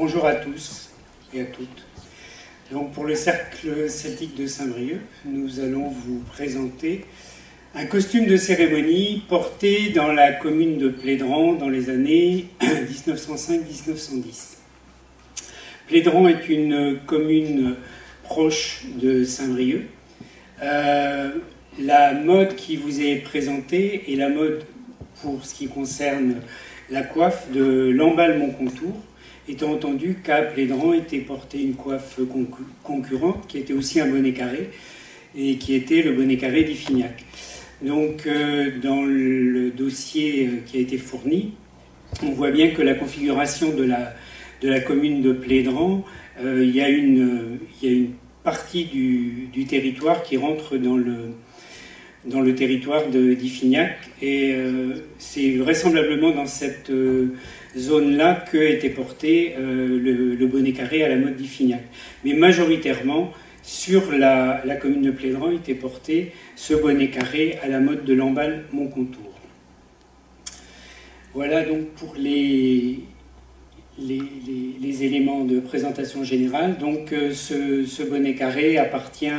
Bonjour à tous et à toutes. Donc pour le Cercle celtique de Saint-Brieuc, nous allons vous présenter un costume de cérémonie porté dans la commune de Plédran dans les années 1905-1910. Plédran est une commune proche de Saint-Brieuc. La mode qui vous est présentée est la mode pour ce qui concerne la coiffe de Lamballe-Montcontour, étant entendu qu'à Plédran était portée une coiffe concurrente qui était aussi un bonnet carré et qui était le bonnet carré d'Iffignac. Donc dans le dossier qui a été fourni, on voit bien que la configuration de la commune de Plédran, il y a une partie du territoire qui rentre dans le territoire d'Iffignac, et c'est vraisemblablement dans cette zone-là que était porté le bonnet carré à la mode d'Iffignac. Mais majoritairement, sur la commune de Plédran, était porté ce bonnet carré à la mode de Lamballe-Montcontour. Voilà donc pour les éléments de présentation générale. Donc ce bonnet carré appartient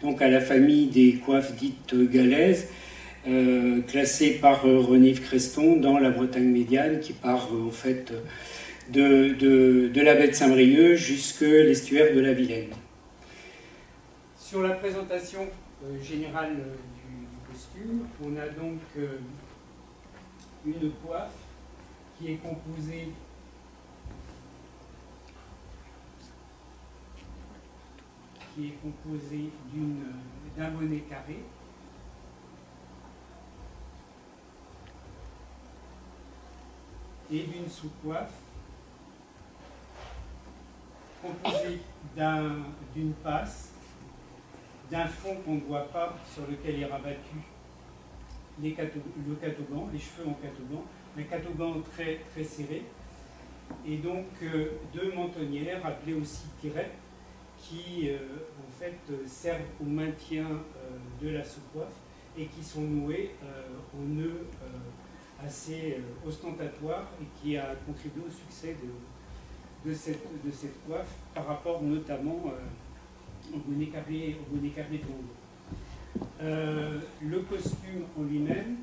donc à la famille des coiffes dites galaises, classées par René-Yves Creston dans la Bretagne médiane, qui part en fait de la baie de Saint-Brieuc jusqu'à l'estuaire de la Vilaine. Sur la présentation générale du costume, on a donc une coiffe qui est composée d'un bonnet carré et d'une sous-coiffe composée d'une passe, d'un fond qu'on ne voit pas, sur lequel est rabattu le catogan, les cheveux en catogan, un catogan très, très serré, et donc deux mentonnières appelées aussi tirettes, qui en fait servent au maintien de la sous-coiffe et qui sont nouées au nœud assez ostentatoire, et qui a contribué au succès de cette coiffe par rapport notamment au bonnet carré blond. Le costume en lui-même,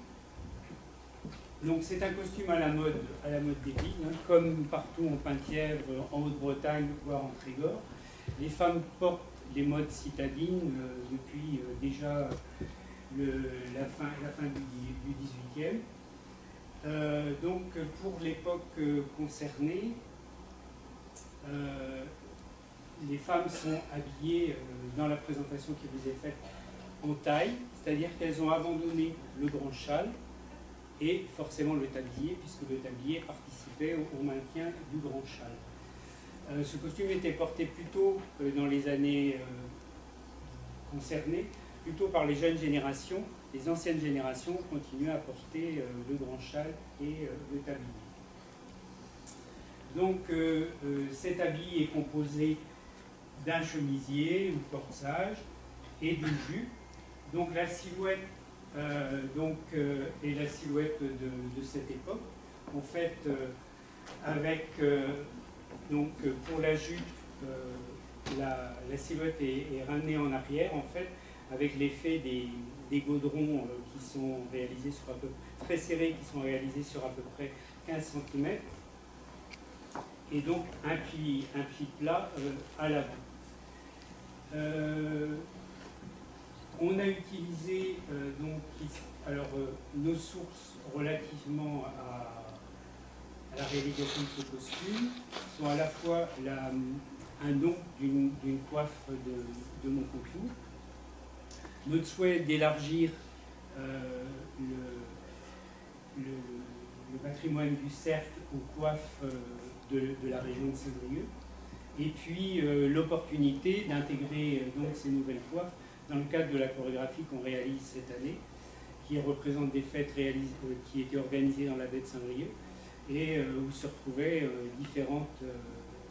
donc c'est un costume à la mode des villes, hein, comme partout en Penthièvre, en Haute-Bretagne, voire en Trégor. Les femmes portent les modes citadines depuis déjà la fin du XVIIIe. Donc pour l'époque concernée, les femmes sont habillées dans la présentation qui vous est faite en taille, c'est-à-dire qu'elles ont abandonné le grand châle et forcément le tablier, puisque le tablier participait au maintien du grand châle. Ce costume était porté plutôt dans les années concernées, plutôt par les jeunes générations. Les anciennes générations continuaient à porter le grand châle et le tablier. Donc cet habit est composé d'un chemisier ou corsage et d'une jupe. Donc la silhouette est la silhouette de cette époque. En fait, avec donc pour la jupe, la silhouette est ramenée en arrière, en fait, avec l'effet des gaudrons qui sont réalisés sur très serrés, qui sont réalisés sur à peu près 15 cm, et donc un pli plat à l'avant. On a utilisé nos sources relativement à la réalisation de ce costume sont à la fois un don d'une coiffe de Montcontour, notre souhait d'élargir le patrimoine du cercle aux coiffes de la région de Saint-Brieuc, et puis l'opportunité d'intégrer donc ces nouvelles coiffes dans le cadre de la chorégraphie qu'on réalise cette année, qui représente des fêtes qui étaient organisées dans la baie de Saint-Brieuc, et où se retrouvaient différentes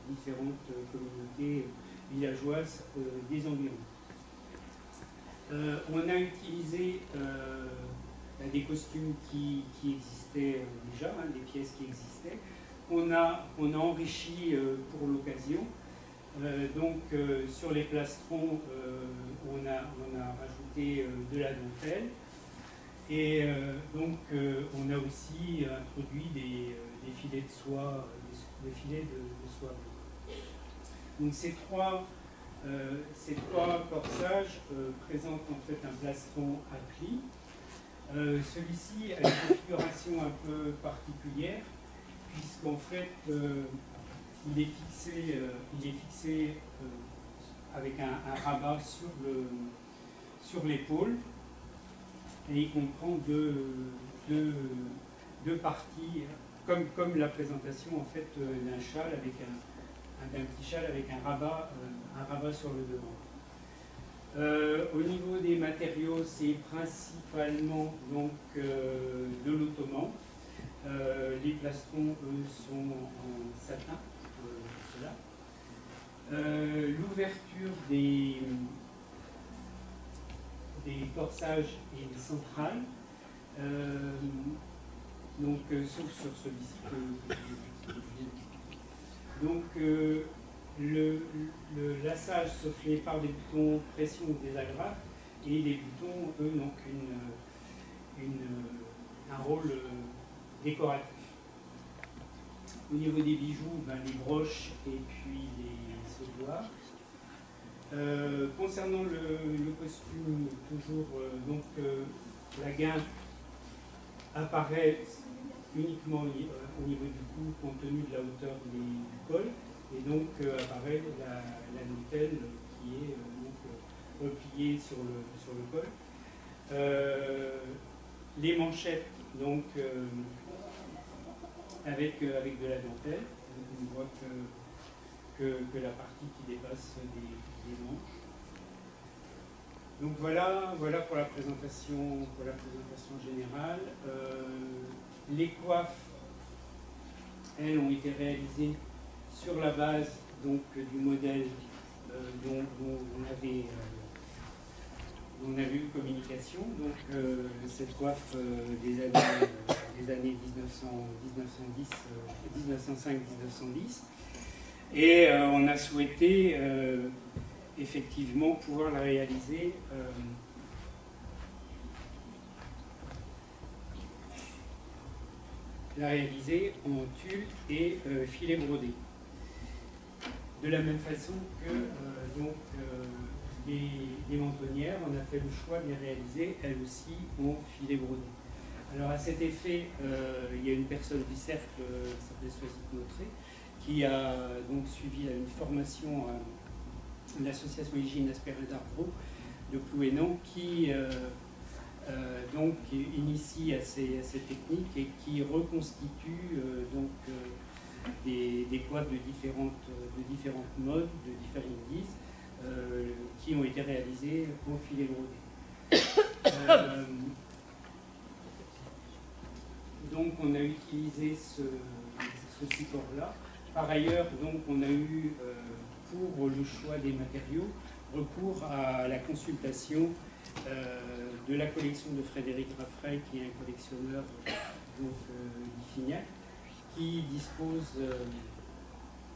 communautés villageoises des environs. On a utilisé des costumes qui existaient déjà, des pièces qui existaient, on a enrichi pour l'occasion. Sur les plastrons, on a rajouté de la dentelle. Et on a aussi introduit des filets de soie, des filets de soie. Donc ces trois corsages présentent en fait un plastron à plis. Celui-ci a une configuration un peu particulière, puisqu'en fait il est fixé avec un rabat sur l'épaule, et il comprend deux parties, comme la présentation en fait d'un châle avec d'un petit châle avec un rabat sur le devant. Au niveau des matériaux, c'est principalement donc de l'ottoman. Les plastrons, eux, sont en satin. L'ouverture des corsages est centrale, sauf sur celui-ci. L'assage se fait par des boutons pression ou des agrafes, et les boutons, eux, n'ont un rôle décoratif. Au niveau des bijoux, les broches et puis les sautoirs. Concernant le costume, toujours, la guimpe apparaît uniquement au niveau du cou, compte tenu de la hauteur du col, et donc apparaît la dentelle qui est repliée sur le col. Les manchettes, avec de la dentelle, on voit que la partie qui dépasse des manches. Donc voilà pour la présentation générale. Les coiffes, elles, ont été réalisées sur la base du modèle dont on avait eu communication. Cette coiffe des années 1905-1910. Et on a souhaité effectivement pouvoir la réaliser en tulle et filet brodé. De la même façon que les mentonnières, on a fait le choix de les réaliser elles aussi en filet brodé. Alors à cet effet, il y a une personne du cercle, qui s'appelle Soisy Notré, qui a donc suivi une formation à l'association Hygiène Aspéré d'Arbreau de Plouénan, qui initie à ces techniques et qui reconstitue des coiffes de différentes modes, de différentes guises, qui ont été réalisées au filet brodé. Donc on a utilisé ce support-là. Par ailleurs, on a eu, pour le choix des matériaux, recours à la consultation de la collection de Frédéric Raffray, qui est un collectionneur d'Ifignac, qui dispose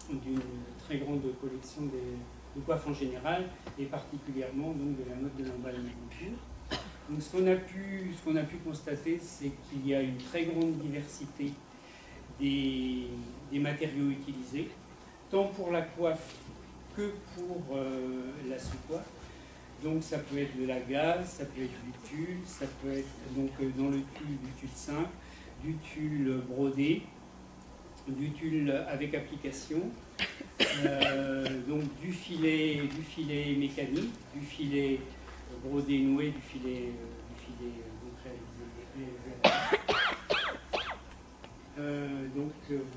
d'une très grande collection de coiffes en général, et particulièrement de la mode de l'emballement couture. Donc ce qu'on a pu constater, c'est qu'il y a une très grande diversité des matériaux utilisés, tant pour la coiffe que pour la sous-coiffe. Donc ça peut être de la gaze, ça peut être du tulle, ça peut être dans le tulle du tulle simple, du tulle brodé, du tulle avec application, du filet mécanique, du filet brodé noué, du filet réalisé.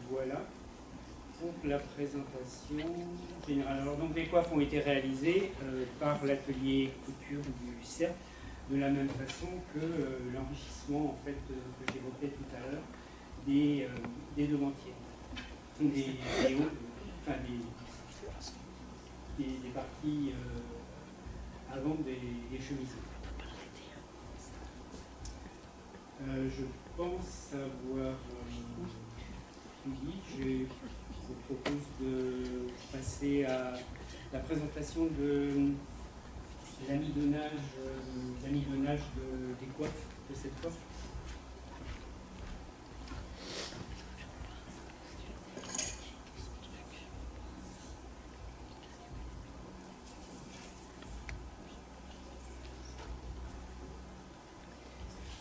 Voilà pour la présentation générale. Alors les coiffes ont été réalisées par l'atelier couture du cercle, de la même façon que l'enrichissement que j'évoquais tout à l'heure des devantiers, des parties avant des chemises. Je pense avoir particulier. Je vous propose de passer à la présentation de l'amidonnage des coiffes, de cette coiffe.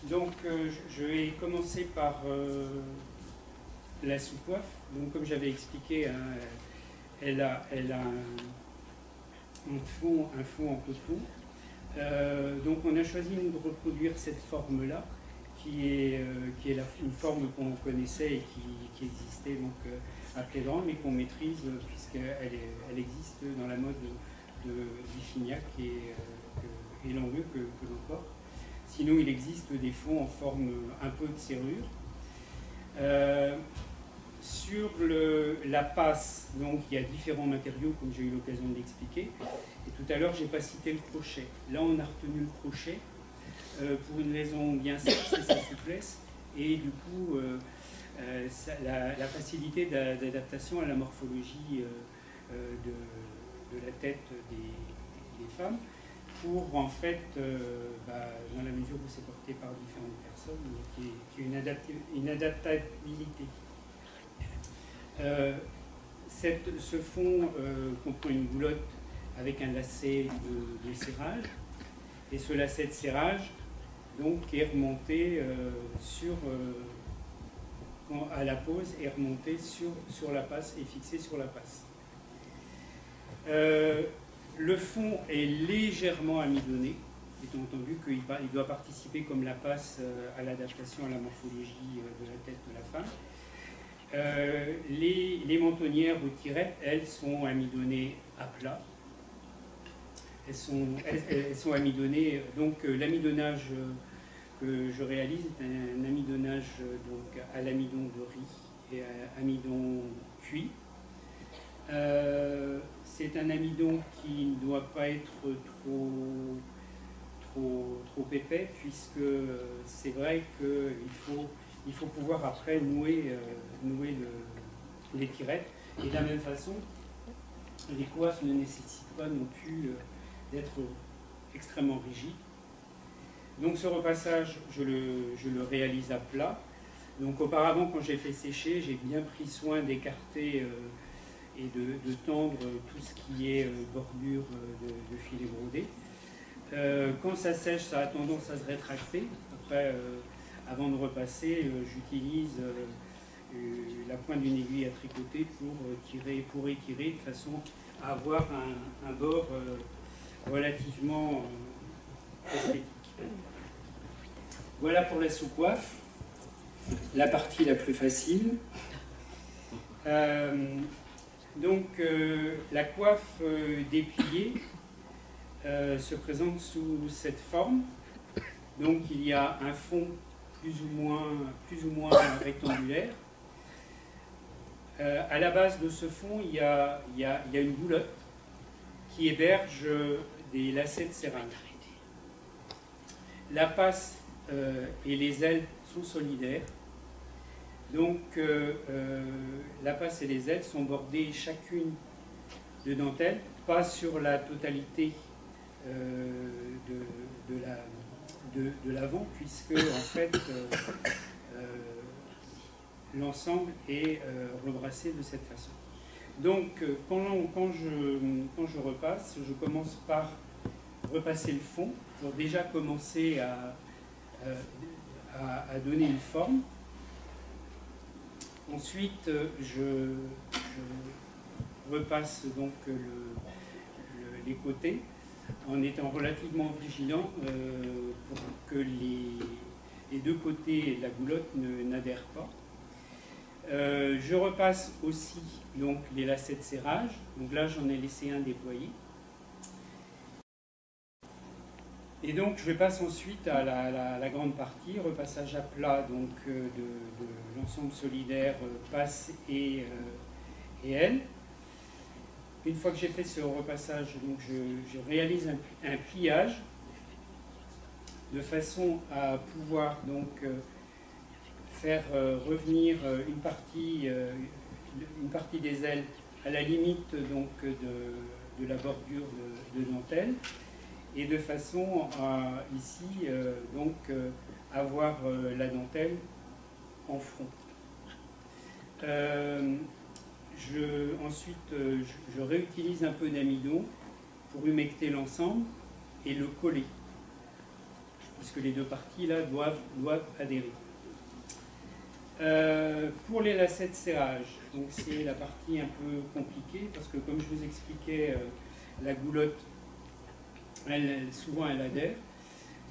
Donc, je vais commencer par la sous-coiffe. Donc, comme j'avais expliqué, hein, elle a un fond en coton. Donc, on a choisi de reproduire cette forme-là, qui est une forme qu'on connaissait et qui existait donc, à Plédran, mais qu'on maîtrise puisqu'elle existe dans la mode de Bifignac et Langueux que l'on porte. Sinon, il existe des fonds en forme un peu de serrure. Sur la passe, donc, il y a différents matériaux, comme j'ai eu l'occasion de l'expliquer. Et tout à l'heure, je n'ai pas cité le crochet. Là, on a retenu le crochet pour une raison bien simple, c'est sa souplesse. Et du coup, la facilité d'adaptation à la morphologie de la tête des femmes, pour en fait, dans la mesure où c'est porté par différentes personnes, qui est une adaptabilité. Ce fond comprend une goulotte avec un lacet de serrage, et ce lacet de serrage donc, est remonté à la pose, est remonté sur la passe et fixé sur la passe. Le fond est légèrement amidonné, étant entendu qu'il doit participer comme la passe à l'adaptation à la morphologie de la tête de la femme. Les mentonnières ou tirettes, elles, sont amidonnées à plat. Elles sont amidonnées, donc l'amidonnage que je réalise est un amidonnage donc, à l'amidon de riz et à amidon cuit. C'est un amidon qui ne doit pas être trop épais, puisque c'est vrai qu'il faut pouvoir après nouer les tirettes. Et de la même façon, les coiffes ne nécessitent pas non plus d'être extrêmement rigides. Donc ce repassage, je le réalise à plat. Donc auparavant, quand j'ai fait sécher, j'ai bien pris soin d'écarter et de tendre tout ce qui est bordure de filet brodé. Quand ça sèche, ça a tendance à se rétracter. Après, avant de repasser, j'utilise la pointe d'une aiguille à tricoter pour étirer, de façon à avoir un bord relativement esthétique. Voilà pour la sous-coiffe, la partie la plus facile. Donc, la coiffe dépliée se présente sous cette forme. Donc, il y a un fond plus ou moins rectangulaire. À la base de ce fond, il y a une goulotte qui héberge des lacets de serrage. La passe et les ailes sont solidaires. Donc, la passe et les ailes sont bordées chacune de dentelle, pas sur la totalité de l'avant, puisque en fait l'ensemble est rebrassé de cette façon. Donc, quand je repasse, je commence par repasser le fond pour déjà commencer à donner une forme. Ensuite, je repasse donc les côtés en étant relativement vigilant pour que les deux côtés de la goulotte n'adhèrent pas. Je repasse aussi donc, les lacets de serrage. Donc là, j'en ai laissé un déployé. Et donc, je passe ensuite à la grande partie, repassage à plat donc, de l'ensemble solidaire, passe et aile. Une fois que j'ai fait ce repassage, donc, je réalise un pliage de façon à pouvoir donc, faire revenir une partie des ailes à la limite donc, de la bordure de dentelle, et de façon à ici donc avoir la dentelle en front. Ensuite, je réutilise un peu d'amidon pour humecter l'ensemble et le coller, puisque les deux parties là doivent adhérer. Pour les lacets de serrage, donc c'est la partie un peu compliquée, parce que comme je vous expliquais, la goulotte, souvent elle adhère.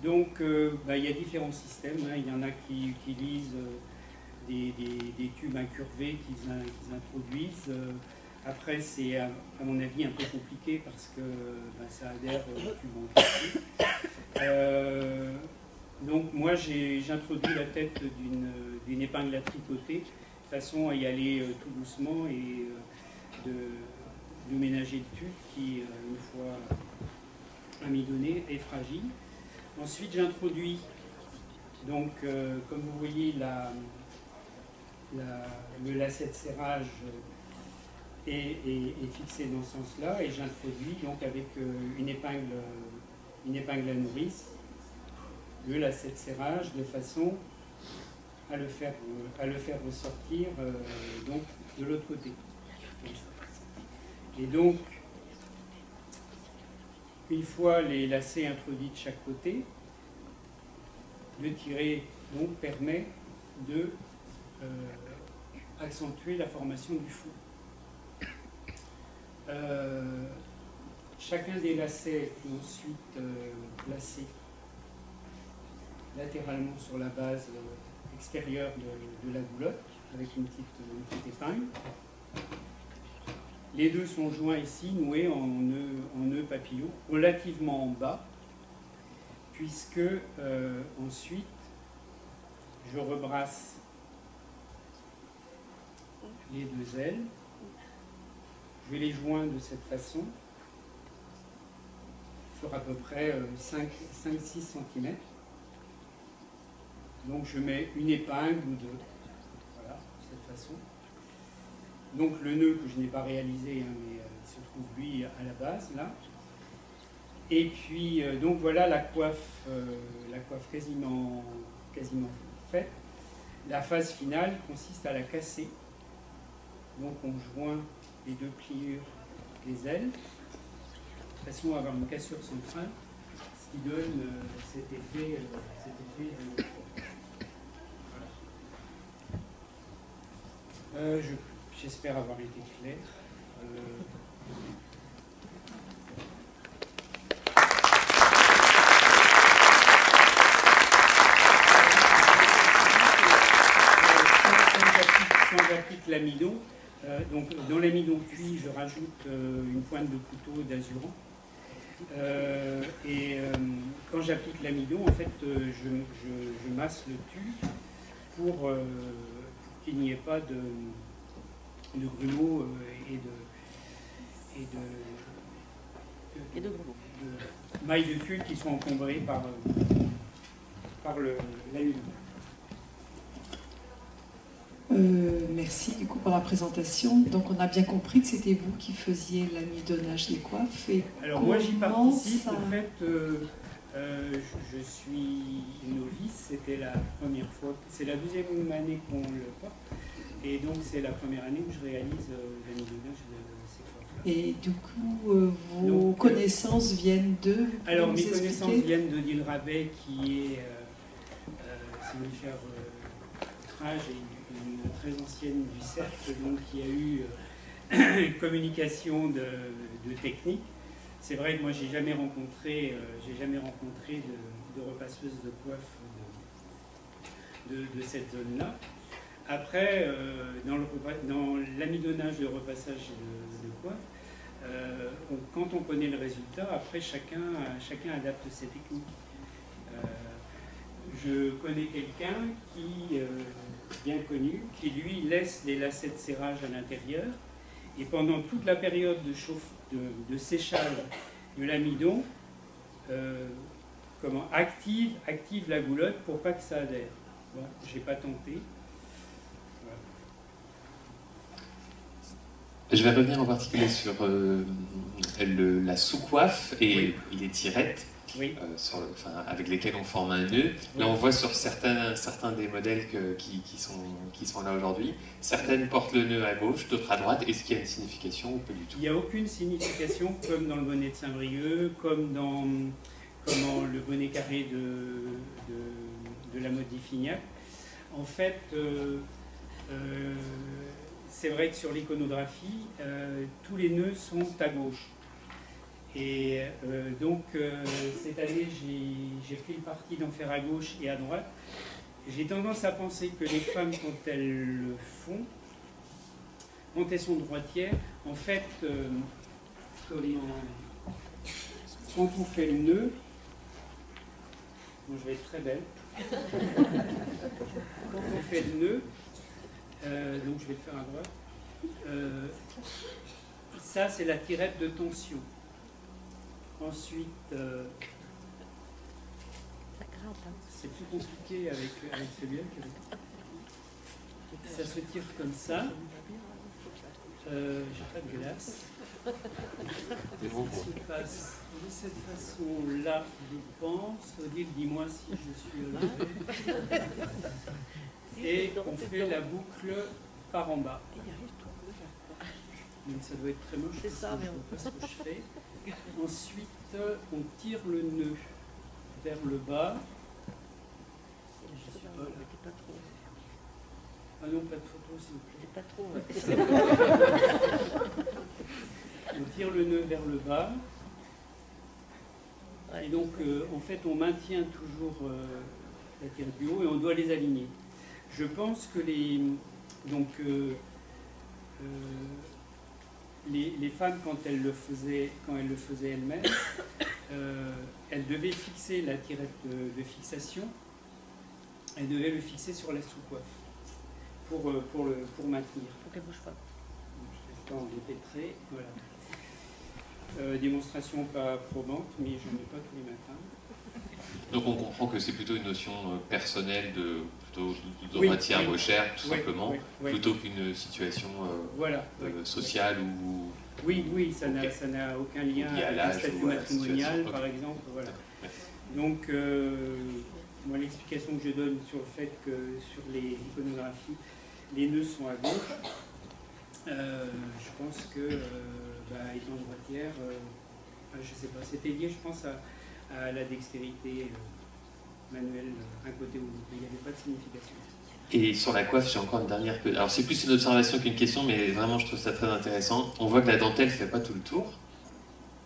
Donc il y a différents systèmes, hein. Il y en a qui utilisent des tubes incurvés qu'ils introduisent. Après, c'est à mon avis un peu compliqué parce que ça adhère au tube incurvé. Donc moi j'introduis la tête d'une épingle à tricoter de façon à y aller tout doucement et de ménager le tube qui, une fois amidonné, est fragile. Ensuite j'introduis, donc comme vous voyez, le lacet de serrage est fixé dans ce sens-là, et j'introduis donc avec une épingle à nourrice le lacet de serrage de façon à le faire ressortir donc de l'autre côté. Et donc, une fois les lacets introduits de chaque côté, le tirer donc permet de accentuer la formation du fou. Chacun des lacets est ensuite placé latéralement sur la base extérieure de la goulotte avec une petite épingle. Les deux sont joints ici, noués en nœud papillon, relativement en bas, puisque ensuite je rebrasse les deux ailes. Je vais les joindre de cette façon sur à peu près 5-6 cm. Donc je mets une épingle ou deux, voilà, de cette façon. Donc le nœud que je n'ai pas réalisé, hein, mais il se trouve lui à la base, là. Et puis donc voilà la coiffe quasiment faite. La phase finale consiste à la casser. Donc on joint les deux pliures des ailes, de façon à avoir une cassure centrale, ce qui donne cet effet de... J'espère avoir été clair. Quand j'applique l'amidon, donc dans l'amidon cuit, je rajoute une pointe de couteau d'azurant. Quand j'applique l'amidon, en fait, je masse le tube pour qu'il n'y ait pas de grumeaux et de mailles de tulle qui sont encombrées par l'amidon. Merci du coup pour la présentation. Donc on a bien compris que c'était vous qui faisiez l'amidonnage des coiffes. Et alors moi j'y participe, en fait je suis novice, c'était la première fois, c'est la deuxième année qu'on le porte, et donc c'est la première année où je réalise l'amidonnage de ces coiffes-là. Et du coup vos connaissances viennent de... Alors mes connaissances viennent de Dil Rabet qui est somnifère outrage et une très ancienne du cercle, donc qui a eu une communication de technique. C'est vrai que moi j'ai jamais rencontré de repasseuse de coiffe de cette zone-là. Après, dans l'amidonnage de repassage de coiffe, quand on connaît le résultat, après chacun adapte ses techniques. Je connais quelqu'un qui, bien connu, qui lui laisse les lacets de serrage à l'intérieur, et pendant toute la période de séchage de l'amidon, active la goulotte pour pas que ça adhère. Bon, j'ai pas tenté, Je vais revenir en particulier sur la sous-coiffe et les tirettes. Oui. Avec lesquels on forme un nœud. Là, on voit sur certains des modèles qui sont là aujourd'hui, certaines portent le nœud à gauche, d'autres à droite. Est-ce qu'il y a une signification ou pas du tout? Il n'y a aucune signification, comme dans le bonnet de Saint-Brieuc, comme dans le bonnet carré de la mode d'Iffignac. En fait, c'est vrai que sur l'iconographie, tous les nœuds sont à gauche. Et donc, cette année, j'ai pris le parti d'en faire à gauche et à droite. J'ai tendance à penser que les femmes, quand elles le font, quand elles sont droitières, en fait, quand on fait le nœud, bon, je vais être très belle, quand on fait le nœud, donc je vais le faire à droite, ça c'est la tirette de tension. Ensuite, c'est plus compliqué avec celui-là. Ça se tire comme ça. J'ai pas de glace. Ça se passe de cette façon-là, je pense. Odile, dis-moi si je suis là. Et on fait la boucle par en bas. Donc ça doit être très moche. C'est ça, mais on voit ce que je fais. Ensuite, on tire le nœud vers le bas. Ah non, pas de photo, s'il vous plaît. Pas trop. On tire le nœud vers le bas. Et donc, en fait, on maintient toujours la tirette du haut et on doit les aligner. Je pense que les femmes, quand elles le faisaient elles-mêmes, elles devaient fixer la tirette de fixation, elles devaient le fixer sur la sous-coiffe pour maintenir. Pour qu'elle ne bouge pas. Je vais pas en dépêtrer, voilà. Démonstration pas probante, mais je n'en ai pas tous les matins. Donc on comprend que c'est plutôt une notion personnelle de droitière gauchère, tout simplement, plutôt qu'une situation sociale ou... Oui, ça n'a aucun lien avec le statut matrimonial, par exemple. Voilà. Donc, moi, l'explication que je donne sur le fait que sur les iconographies, les nœuds sont à gauche, je pense que, étant droitière, je ne sais pas, c'était lié, je pense, à la dextérité manuelle d'un côté ou de l'autre, mais il n'y avait pas de signification. Et sur la coiffe, j'ai encore une dernière... Alors c'est plus une observation qu'une question, mais vraiment je trouve ça très intéressant. On voit que la dentelle ne fait pas tout le tour.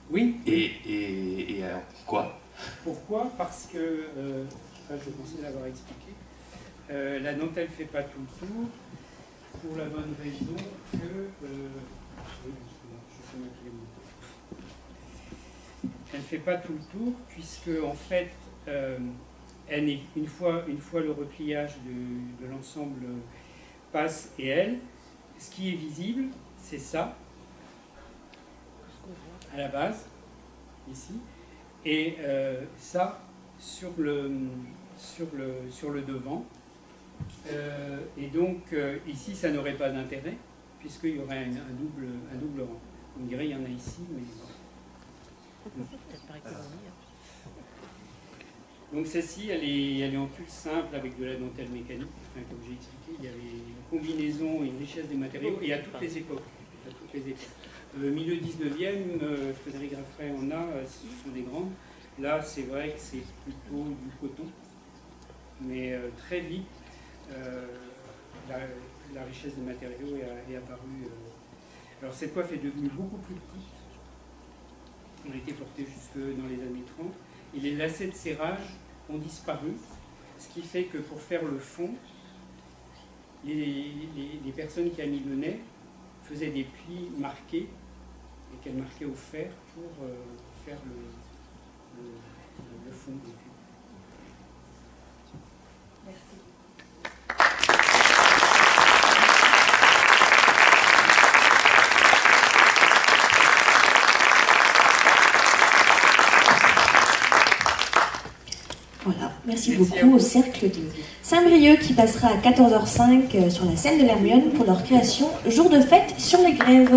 Oui. Et alors pourquoi? Pourquoi? Parce que, je pensais l'avoir expliqué, la dentelle ne fait pas tout le tour, pour la bonne raison que... elle ne fait pas tout le tour, puisque en fait, une fois le repliage de l'ensemble passe et ce qui est visible, c'est ça, à la base, ici, et ça sur le devant. Et donc, ici, ça n'aurait pas d'intérêt, puisqu'il y aurait un double rang. On dirait qu'il y en a ici, mais... Donc celle-ci, elle est en tulle simple avec de la dentelle mécanique. Enfin, comme j'ai expliqué, il y avait une combinaison et une richesse des matériaux, et à toutes les époques. Milieu 19e, Frédéric Raffray en a, ce sont des grandes. Là, c'est vrai que c'est plutôt du coton, mais très vite, la richesse des matériaux est apparue. Alors cette coiffe est devenue beaucoup plus petite. On a été porté jusque dans les années 30. Et les lacets de serrage ont disparu, ce qui fait que pour faire le fond, les personnes qui amilonaient faisaient des plis marqués et qu'elles marquaient au fer pour faire le fond des plis. Merci. Voilà. Merci beaucoup au Cercle de Saint-Brieuc qui passera à 14h05 sur la scène de l'Hermione pour leur création Jour de fête sur les grèves.